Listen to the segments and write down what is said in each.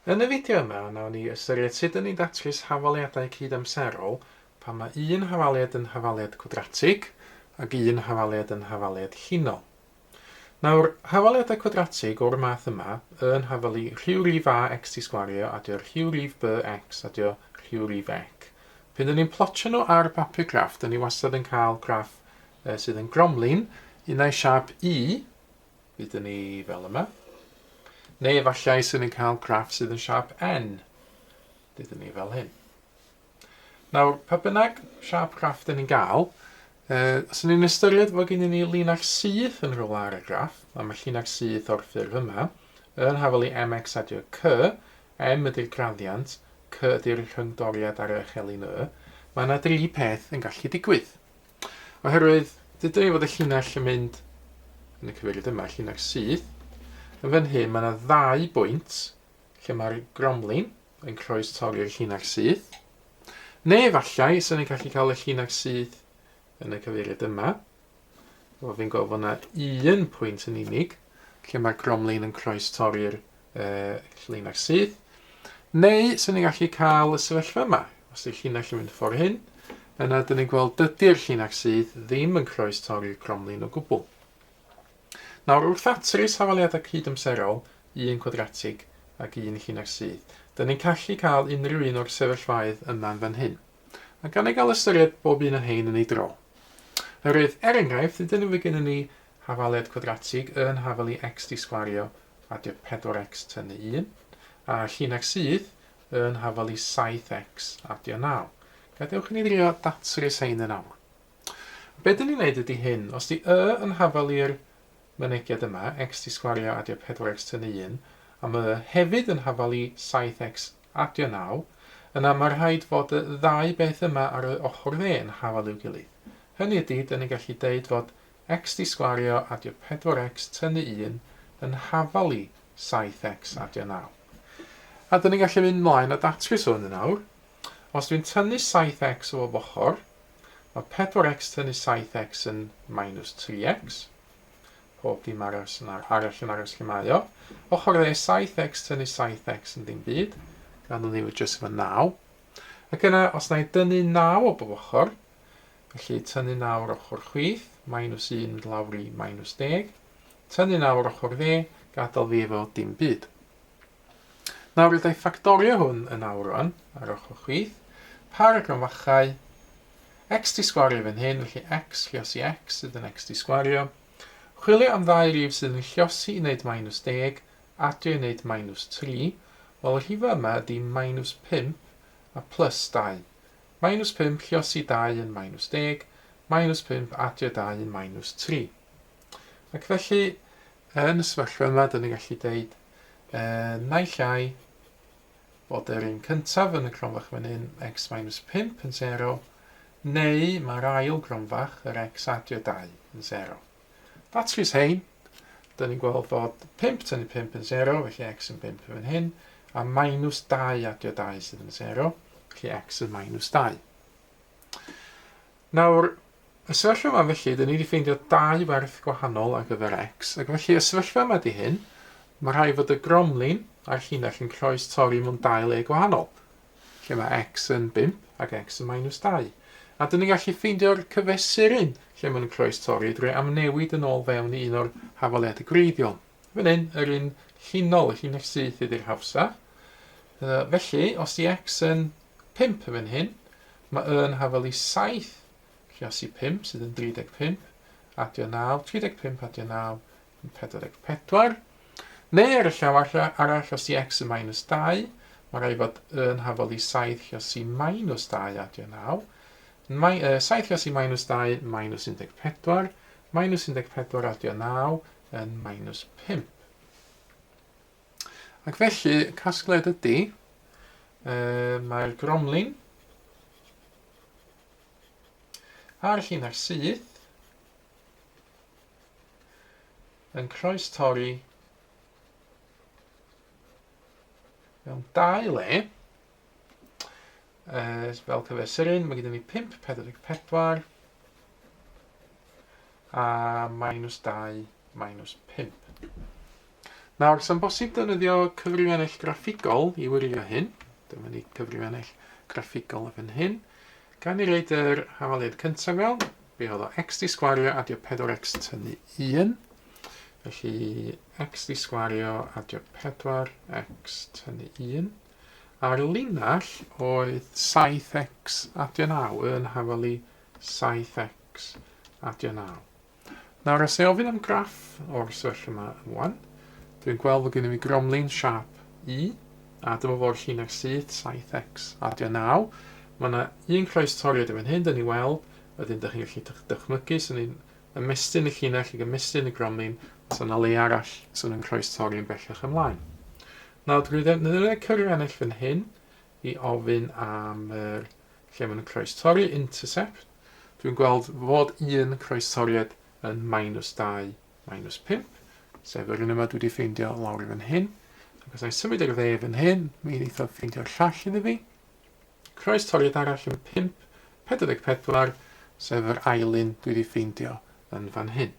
Yn y fideo yma, wnawn ni ystyried sut yn ni'n datrys hafaliadau cydamserol pan mae un hafaliad yn hafaliad cwadratig ac un hafaliad yn hafaliad llinol. Nawr, hafaliadau cwadratig o'r math yma yn hafalu rhyw rif a x di sgwario a dio'r rhyw rif b x a dio rhyw rif ec. Pan dyn ni'n plotio nhw ar bapur graff, dyn ni wastad yn cael graff sydd yn gromlin, unau siap I, bydd ni fel yma, neu efallai sydd yn cael graff sydd yn siap n, bydd ni fel hyn. Nawr, pa bynnag siap graff dyn ni'n gael, os ni'n ystyried fod gen ni linach syth yn rhywle ar y graff, a mae linach syth o'r ffurf yma, yn hafalu mx adio c, m ydy'r graddiant, c ydy'r rhyngdoriad ar y chelyn y, mae yna dri peth yn gallu digwydd. Oherwydd, dydyn ni fod y llinell yn mynd yn y cyfeiriad yma, llinach syth, yn fan hyn mae yna ddau bwynt lle mae'r gromlin yn croes torri'r llinach syth, neu efallai, sy'n ni'n gallu cael y llinach syth yn y cyfeiriad yma, o fi'n gweld fod yna un pwynt yn unig, lle mae'r gromlin yn croes torri'r llinach syth, neu sy'n ni'n gallu cael y sefyllfa yma. Os ydy'r llinach yn mynd ffordd hyn, yna dyn ni'n gweld dydy'r llinach syth ddim yn croes torri'r gromlin o gwbl. Nawr, wrth datrys hafaliadau cydamserol, un cwadratig ac un llinach syth, dyn ni'n gallu cael unrhyw un o'r sefyllfaoedd yma'n fan hyn. A gan ei gael ystyried bob un o hein yn ei dro. Oherwydd, enghraifft, ydyn ni gen ni hafaliad cwadratig yn hafalu x di sgwario a dio 4x tynnu 1, a llinach syth yn hafalu 7x a dio 9. Gadewch ni drio datrys hein yn awr. Be dyn ni'n neud ydy hyn, os di yn hafalu'r mynegiad yma, x di sgwario a dio 4x tynnu 1, a mae hefyd yn hafalu 7x a dio 9, yna mae rhaid fod y ddau beth yma ar y ochr dde yn hafal i'w gilydd. Hynny ydy, dyn ni'n gallu deud fod x di sgwario a dio 4x tynnu 1 yn hafalu 7x a dio 9. A dyn ni'n gallu mynd mlaen a datrys hwn yn awr. Os dwi'n tynnu 7x o bob ochr, mae 4x tynnu 7x yn minus 3x. Pob dim arall yn aros lle mae o. Ochr dde 7x tynnu 7x yn dim byd. Gan ni wedi jyst efo 9. Ac yna, os na i dynnu 9 o bob ochr, felly tynnu 9 o'r ochr chwith, minus 1 mynd lawr i minus 10. Tynnu 9 o'r ochr dde, gadael fi efo dim byd. Nawr, ydw i ffactorio hwn yn awr rwan, ar ochr chwith. Par y gronfachau, x di sgwario fan hyn, felly x lliosi x sydd yn x di sgwario. Chwilio am ddau rif sydd yn lliosi i wneud minus 10, adio i wneud minus 3. Wel, y rhif yma ydy minus 5 a plus 2. Minus 5 lliosi 2 yn minus 10, minus 5 adio 2 yn minus 3. Ac felly, yn y sefyllfa yma, dyn ni'n gallu deud naill ai bod yr un cyntaf yn y gronfach fan hyn x minus 5 yn 0, neu mae'r ail gronfach, yr x adio 2 yn 0. Datrys hein, dyn ni'n gweld fod 5 tynnu 5 yn 0, felly x yn 5 fan hyn, a minus 2 adio 2 sydd yn 0, felly x yn minus 2. Nawr, y sefyllfa yma felly, dyn ni wedi ffeindio 2 werth gwahanol ar gyfer x, ac felly y sefyllfa yma di hyn, mae rhaid fod y gromlin a'r llinell yn croes torri mewn 2 le gwahanol, lle mae x yn 5 ac x yn minus 2. A dyn ni'n gallu ffeindio'r cyfesur un lle mae'n croes torri drwy amnewid yn ôl fewn i un o'r hafaliadau gwreiddiol. Fan hyn, yr un llinol, y llinell syth ydy'r hafsa. Felly, os di x yn 5 fan hyn, mae yn hafalu 7 lliosi 5 sydd yn 35, adio 9, 35 adio 9 yn 44. Neu ar y llaw arall, os di x yn minus 2, mae rhaid fod yn hafalu 7 lliosi minus 2 adio 9. 7 lliosi minus 2, minus 14, minus 14 adio 9 yn minus 5. Ac felly, casgliad ydy, mae'r gromlin a'r llinach syth yn croes torri mewn 2 le. Fel cyfesur un, mae gyda ni 5, 44 a minus 2, minus 5. Nawr, sy'n bosib defnyddio cyfrifennu graffigol i wirio hyn. Dyma ni cyfrifennu graffigol fan hyn. Gan i reid yr hafaliad cyntaf fel, be oedd o x di sgwario adio 4x tynnu 1. Felly x di sgwario adio 4x tynnu 1. A'r linell oedd 7x adio 9 yn hafalu 7x adio 9. Nawr, os ei ofyn am graff o'r sefyllfa yma wan, dwi'n gweld fod gen i fi gromlin siap I, a dyma fo'r llinell syth 7x adio 9. Mae yna un croestoriad efo'n hyn, dyn ni weld, wedyn dych chi'n gallu dychmygu, sy'n ni'n ymestyn y llinell ag ymestyn y gromlin, os yna le arall sy'n yn croestori yn bellach ymlaen. Nawr, dwi'n ddefnyddio cyfrifennu fan hyn i ofyn am lle mae'n croestori, intercept. Dwi'n gweld fod un croestoriad yn -2, -5, sef yr un yma dwi wedi ffeindio lawr i fan hyn. Ac os i'n symud i'r dde fan hyn, mi wneith o ffeindio llall iddo fi. Croestoriad arall yn 5.44, sef yr ailyn dwi wedi ffeindio yn fan hyn.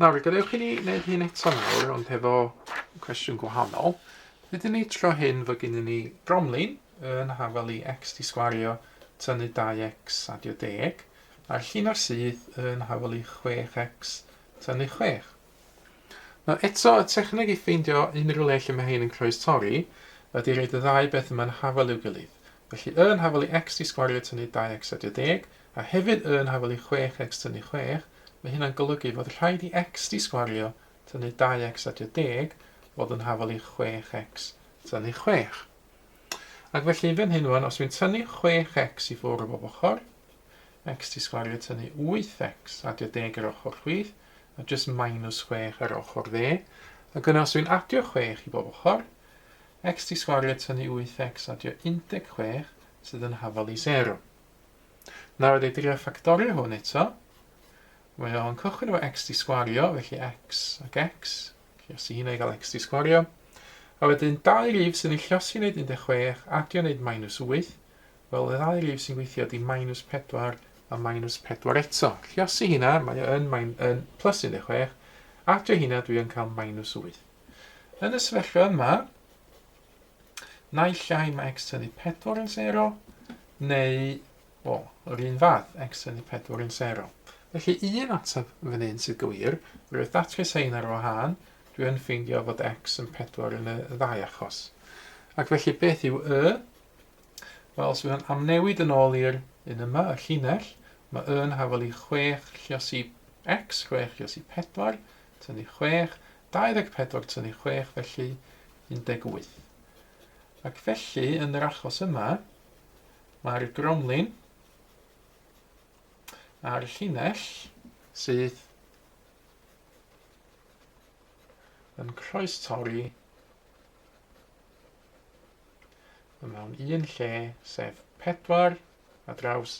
Nawr, gadewch i ni wneud hyn eto nawr, ond hefo cwestiwn gwahanol. Rydyn ni tro hyn fod gen ni gromlin yn hafalu x di sgwario tynnu 2x adio 10, a'r llinell syth yn hafalu 6x tynnu 6. Nawr, eto, y techneg i ffeindio unrhyw le lle mae hyn yn croestori, ydy reid y ddau beth yma'n hafalu i'w gilydd. Felly, yn hafalu x di sgwario tynnu 2x adio 10, a hefyd yn hafalu 6x tynnu 6, mae hynna'n golygu fod rhaid i x di sgwario tynnu 2x adio 10 fod yn hafalu 6x tynnu 6. Ac felly, fan hyn wan, os wy'n tynnu 6x i ffwrdd o bob ochr, x di sgwario tynnu 8x adio 10 ar ochr chwith, a just -6 ar ochr dde. Ac yna, os wy'n adio 6 i bob ochr, x di sgwario tynnu 8x adio 16 sydd yn hafalu 0. Nawr ydy drio ffactorio hwn eto. Mae o'n cychwyn efo x di sgwario, felly x ac x. Lluosi hynna i gael x di sgwario. A wedyn dau rif sy'n ei lluosi wneud 16 adio wneud -8. Wel, y ddau rif sy'n gweithio ydy -4 a -4 eto. Lluosi hynna, mae yn plus 16. Adio hynna dwi yn cael -8. Yn y sefyllfa yma, naill ai mae x tynnu 4 yn 0, neu, wel, yr un fath, x tynnu 4 yn 0. Felly, un ateb fan hyn sydd gywir, roedd datrys ein ar wahân, dwi yn ffeindio fod x yn 4 yn y ddau achos. Ac felly, beth yw y? Wel, os wy'n amnewid yn ôl i'r un yma, y llinell, mae yn hafalu 6 lluosi x, 6 lluosi 4, tynnu 6, 24 tynnu 6, felly 18. Ac felly, yn yr achos yma, mae'r gromlin a'r llinell sydd yn croestori mewn un lle, sef 4 a draws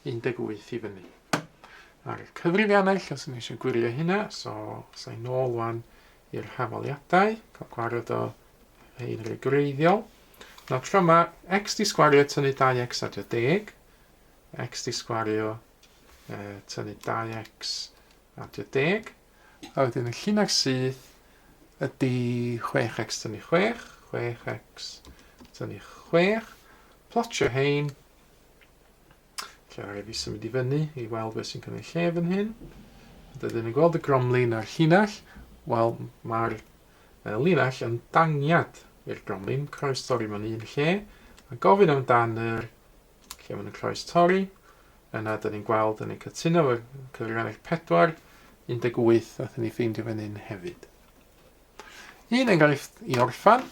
18 i fyny. A'r cyfrifiannau, os ydyn ni eisiau gwirio hynna, so sa'n nôl wan i'r hafaliadau, cael gwared o ein regreiddiol. Nawr tro yma, x di sgwario tynnu 2x adio 10, x di sgwario tynnu 2x adio 10, a wedyn y llinell syth ydy 6x tynnu 6, 6x tynnu 6, plotio hein, lle rhaid fi symud i fyny i weld beth sy'n cynnwys lle fan hyn. Dydyn ni'n gweld y gromlin a'r llinell, wel mae'r linell yn dangiad i'r gromlin, croestori mewn un lle, a gofyn amdan yr lle mae'n croestori, yna dyn ni'n gweld, dyn ni'n cytuno o'r cyfrifennu 4, 18, a dyn ni'n ffeindio fan hyn hefyd. Un enghraifft i orffan.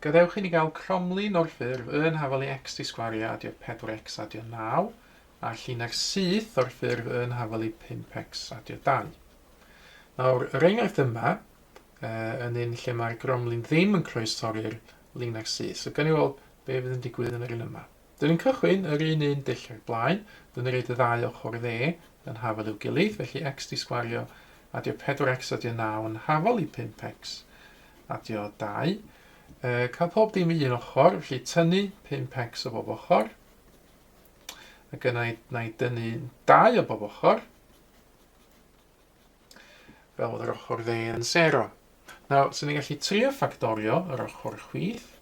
Gadewch i ni gael cromlin o'r ffurf yn hafalu x di sgwario adio 4x adio 9, a llinell syth o'r ffurf yn hafalu 5x adio 2. Nawr, yr enghraifft yma, yn un lle mae'r gromlin ddim yn croestori'r linell syth. So, gan i weld be fydd yn digwydd yn yr un yma. Dyn ni'n cychwyn yr un dull o'r blaen. Dyn ni'n rhaid y ddau ochr dde yn hafal i'w gilydd. Felly, x di sgwario adio 4x adio 9 yn hafal i 5x adio 2. Cael pob dim i un ochr, felly tynnu 5x o bob ochr. Ac yna i dynnu 2 o bob ochr. fel bod yr ochr dde yn 0. Nawr, so ni'n gallu trio ffactorio yr ochr chwith.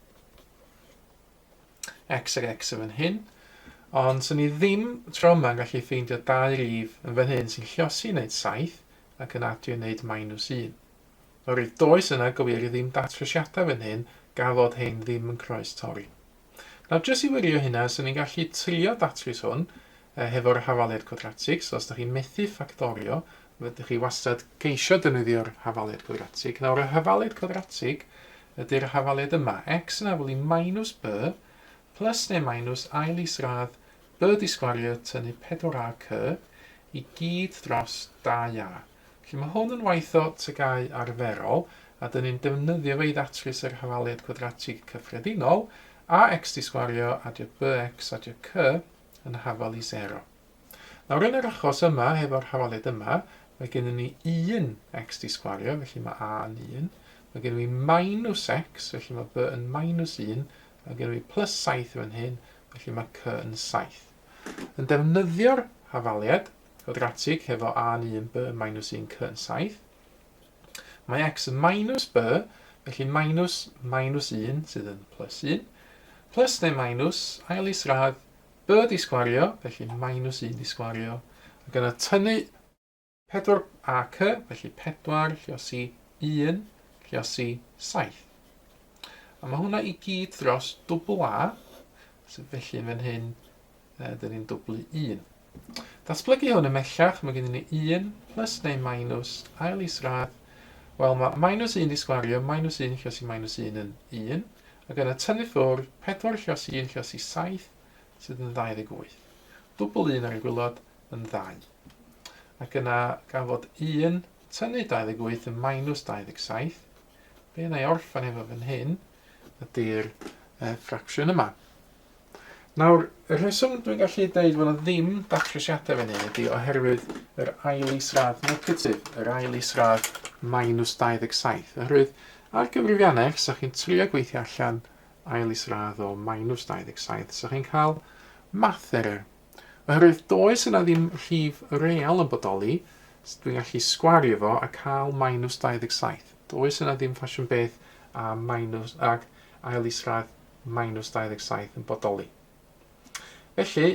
X ag X yn fan hyn. Ond so ni ddim tro yma'n gallu ffeindio 2 rif yn fan hyn sy'n lluosi wneud 7 ac yn adio wneud -1. Nawr, i'r does yna gywir ddim datrysiadau fan hyn gafod hyn ddim yn croes torri. Nawr, jyst i wirio hynna, so ni'n gallu trio datrys hwn hefo'r hafaliad cwadratig. So, os ydych chi'n methu ffactorio, fydych chi wastad geisio defnyddio'r hafaliad cwadratig. Nawr, y hafaliad cwadratig ydy'r hafaliad yma. X yn afel i -b plus neu minus ail isradd b di sgwario tynnu 4ac i gyd dros 2a. Felly mae hwn yn waith o tygau arferol, a dyn ni'n defnyddio fe i ddatrys yr hafaliad cwadratig cyffredinol, a x di sgwario adio bx adio c yn hafal i 0. Nawr yn yr achos yma, hefo'r hafaliad yma, mae gennym ni 1 x di sgwario, felly mae a yn 1. Mae gennym ni minus x, felly mae b yn -1. Mae gennym ni plus 7 fan hyn, felly mae c yn 7. Yn defnyddio'r hafaliad cwadratig hefo a yn 1, b yn -1, c yn 7. Mae x yn minus b, felly minus -1 sydd yn plus 1. Plus neu minus, ail isradd, b di sgwario, felly -1 di sgwario. Ac yna tynnu 4ac, felly 4 lluosi 1 lluosi 7. A mae hwnna i gyd dros dwbl a, sydd felly yn fan hyn, dyn ni'n dwblu 1. Datblygu hwn ymellach, mae gennym ni 1 plus neu minus, ail isradd. Wel, mae -1 di sgwario, -1 lluosi -1 yn 1. Ac yna tynnu ffwrdd 4 lluosi 1 lluosi 7, sydd yn 28. Dwbl 1 ar y gwylod yn 2. Ac yna gafod 1 tynnu 28 yn -27. Be yna i orffan efo fan hyn ydy'r ffracsiwn yma. Nawr, y rheswm dwi'n gallu dweud fod yna ddim datrysiadau fan hyn ydy oherwydd yr ail isradd negatif, yr ail isradd -27. Oherwydd ar gyfrifiannau, so chi'n trio gweithio allan ail isradd o -27, so chi'n cael math error. Oherwydd does yna ddim rhif real yn bodoli, dwi'n gallu sgwario fo a cael -27. Does yna ddim ffasiwn beth a ag ail isradd -27 yn bodoli. Felly,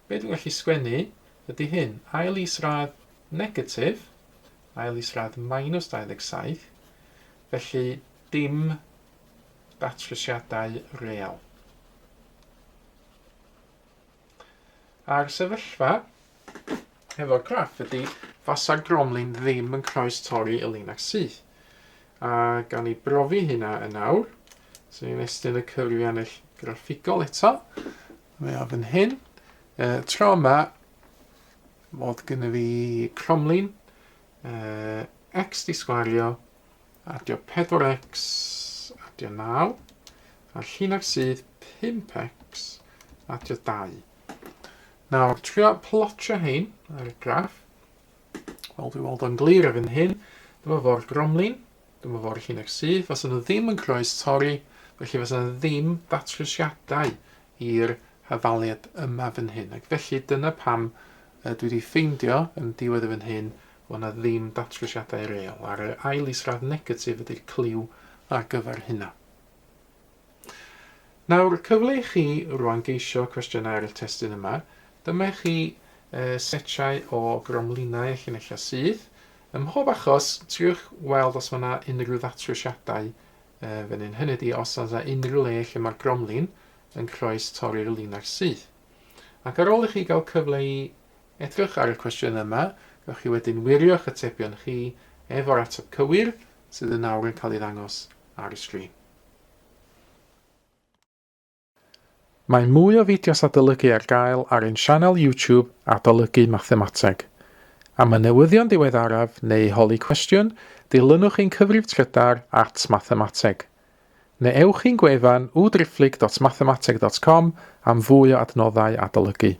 be dwi'n gallu sgwennu ydy hyn. Ail isradd negatif, ail isradd -27, felly dim datrysiadau real. A'r sefyllfa efo'r graff ydy fasa'r gromlin ddim yn croes torri y linach syth. A gan i brofi hynna yn nawr, so ni'n estyn y cyfrifiannau graffigol eto. Mae o fan hyn. Tro yma, mod gyda fi cromlin x di sgwario adio 4x adio 9 a'r llinach sydd 5x adio 2. Nawr, trio plotio hein ar y graff. Wel, dwi'n weld o'n glir ar fan hyn. Dyma fo'r gromlin, dyma fo'r llinach sydd. Fas yna ddim yn croes torri, felly fas yna ddim datrysiadau i'r hafaliad yma fan hyn. Ac felly dyna pam dwi wedi ffeindio yn diwedd fan hyn bod yna ddim datrysiadau real. A'r ail isradd negatif ydy'r cliw ar gyfer hynna. Nawr, cyfle i chi rwan geisio cwestiynau ar y testyn yma. Dyma chi setiau o gromlinau llinellau sydd. Ym mhob achos, triwch weld os mae yna unrhyw ddatrysiadau fan hyn. Hynny ydy os yna unrhyw le lle mae'r gromlin yn croes torri'r linach sydd. Ac ar ôl i chi gael cyfle i edrych ar y cwestiwn yma, gawch chi wedyn wirio'ch atebion chi efo'r ateb cywir sydd yn nawr yn cael ei ddangos ar y sgrin. Mae mwy o fideos adolygu ar gael ar ein sianel YouTube Adolygu Mathemateg. Am y newyddion diweddaraf neu holi cwestiwn, dilynwch ein cyfrif trydar @Mathemateg. Neu ewch i'n gwefan www.mathemateg.com am fwy o adnoddau adolygu.